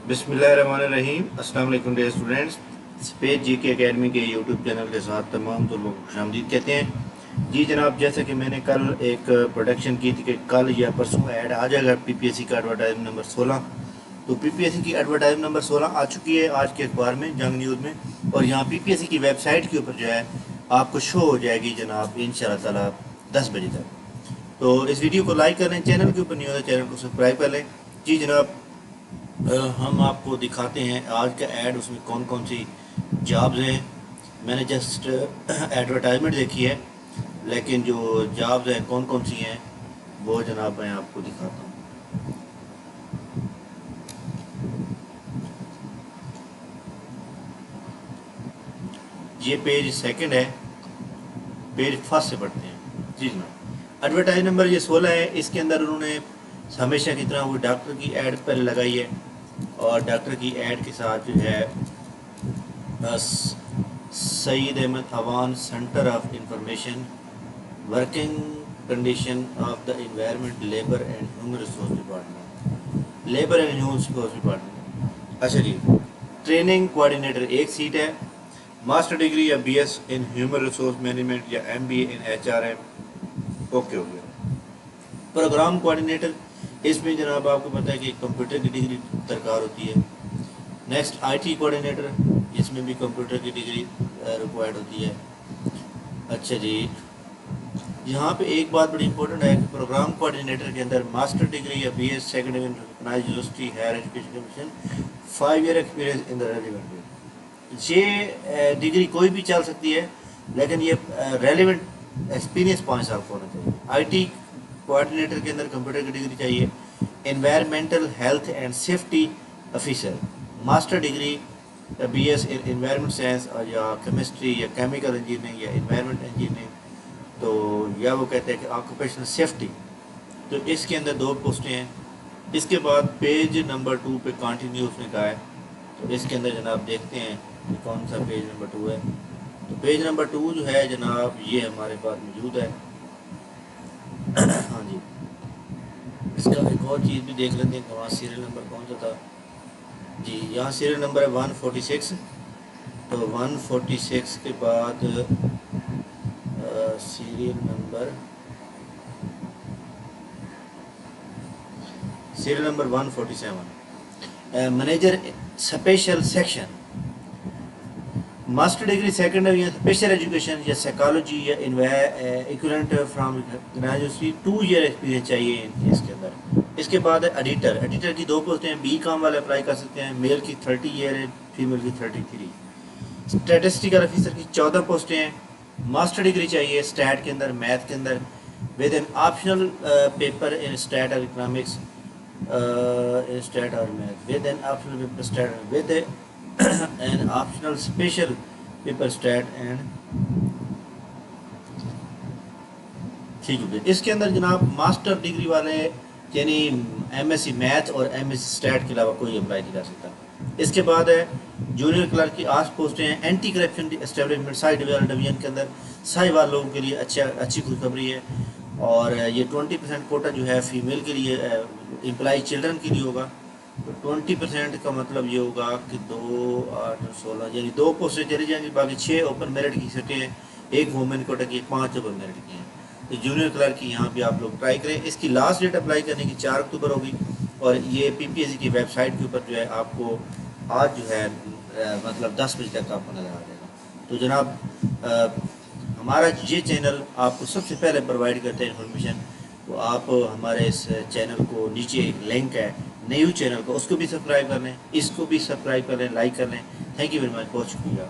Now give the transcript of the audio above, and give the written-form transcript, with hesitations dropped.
बिस्मिल्लाहिर्रहमानिर्रहीम। अस्सलाम वालेकुम डियर स्टूडेंट्स। स्पेस जी के अकेडमी के यूट्यूब चैनल के साथ तमाम तो लोग खुशामदीद कहते हैं। जी जनाब, जैसे कि मैंने कल एक प्रोडक्शन की थी कि कल या परसों ऐड आ जाएगा पीपीएससी का एडवर्टाइजमेंट नंबर 16। तो पीपीएससी की एडवर्टाइजमेंट नंबर 16 आ चुकी है आज के अखबार में, जंग न्यूज़ में। और यहाँ पीपीएससी की वेबसाइट के ऊपर जो है आपको शो हो जाएगी जनाब इंशाअल्लाह ताला 10 बजे तक। तो इस वीडियो को लाइक कर लें, चैनल के ऊपर नहीं होता चैनल को सब्सक्राइब कर लें। जी जनाब, हम आपको दिखाते हैं आज का ऐड, उसमें कौन कौन सी जॉब्स हैं। मैंने जस्ट एडवर्टाइजमेंट देखी है, लेकिन जो जॉब्स हैं कौन कौन सी हैं वो जनाब मैं आपको दिखाता हूँ। ये पेज सेकंड है, पेज फर्स्ट से पढ़ते हैं। जी जनाब, एडवर्टाइज नंबर ये 16 है। इसके अंदर उन्होंने हमेशा की तरह वो डॉक्टर की ऐड पर लगाई है, और डॉक्टर की ऐड के साथ जो है बस Saeed Ahmed Awan centre of information working condition of the environment labour and human resource department, labour and human resource department. अच्छा जी, ट्रेनिंग कोऑर्डिनेटर एक सीट है। मास्टर डिग्री या BS in human resource management या एमबीए इन एचआरएम, ओके हो गया। Programme coordinator, इसमें जनाब आपको पता है कि कंप्यूटर की डिग्री दरकार होती है। नेक्स्ट आईटी कोऑर्डिनेटर, इसमें भी कंप्यूटर की डिग्री रिक्वायर्ड होती है। अच्छा जी, यहाँ पे एक बात बड़ी इंपॉर्टेंट है कि प्रोग्राम कोऑर्डिनेटर के अंदर मास्टर डिग्री या BS second in recognised university higher education commission 5 year experience in the relevant field. ये डिग्री कोई भी चल सकती है, लेकिन ये रेलिवेंट एक्सपीरियंस 5 साल का होना चाहिए। आईटी कोऑर्डिनेटर के अंदर कंप्यूटर की डिग्री चाहिए। Environmental health and safety officer, master degree BS in environment science और या केमिस्ट्री या केमिकल इंजीनियरिंग या एनवायरमेंट इंजीनियरिंग, तो या वो कहते हैं कि ऑक्यूपेशनल सेफ्टी। तो इसके अंदर 2 पोस्टें हैं। इसके बाद पेज नंबर 2 पे कंटिन्यू उसने कहा है, तो इसके अंदर जनाब देखते हैं कि कौन सा पेज नंबर 2 है। तो पेज नंबर 2 जो है जनाब ये हमारे पास मौजूद है। हाँ जी, इसका एक और चीज़ भी देख लेते हैं कि वहाँ सीरियल नंबर कौन सा था। जी, यहाँ सीरियल नंबर है 146। तो 146 के बाद serial number 147 manager special section, master degree secondary या स्पेशल एजुकेशन या साइकोलॉजी या equivalent from university 2 year experience चाहिए इसके अंदर। इसके बाद एडिटर, एडिटर की 2 पोस्टें हैं। बी कॉम वाले अप्लाई कर सकते हैं, मेल की 30 ईयर है, फीमेल की 33। स्टैटिस्टिकल ऑफिसर की 14 पोस्टें हैं। मास्टर डिग्री चाहिए स्टैट के अंदर, मैथ के अंदर, with an optional paper in stat और इकोनॉमिक्स इन स्टैट और math, with an optional paper stat, with an optional special paper stat and, ठीक है। इसके अंदर जनाब मास्टर डिग्री वाले यानी एमएससी मैथ और एमएससी स्टैट के अलावा कोई अप्लाई नहीं कर सकता। इसके बाद है जूनियर क्लर्क की 8 पोस्टें हैं। Anti corruption establishment side division के अंदर साहिवाल लोगों के लिए अच्छी खुशखबरी है। और ये 20% कोटा जो है फीमेल के लिए एम्प्लॉय चिल्ड्रन के लिए होगा। तो 20% का मतलब ये होगा कि 2, 8, 16 यानी 2 पोस्टें चली जाएंगी, बाकी 6 ओपन मेरिट की सीटें हैं, 1 वुमेन कोटा की, 5 ओपन मेरिट की हैं। तो जूनियर क्लर्क की यहाँ पे आप लोग ट्राई करें। इसकी लास्ट डेट अप्लाई करने की 4 अक्टूबर होगी, और ये पीपीएससी की वेबसाइट के ऊपर जो है आपको आज जो है मतलब 10 बजे तक आपको नज़र आ जाएगा। तो जनाब हमारा ये चैनल आपको सबसे पहले प्रोवाइड करते हैं इन्फॉर्मेशन। तो आप हमारे इस चैनल को, नीचे एक लिंक है न्यू चैनल को, उसको भी सब्सक्राइब कर लें, इसको भी सब्सक्राइब कर लें, लाइक कर लें। थैंक यू वेरी मच, बहुत शुक्रिया।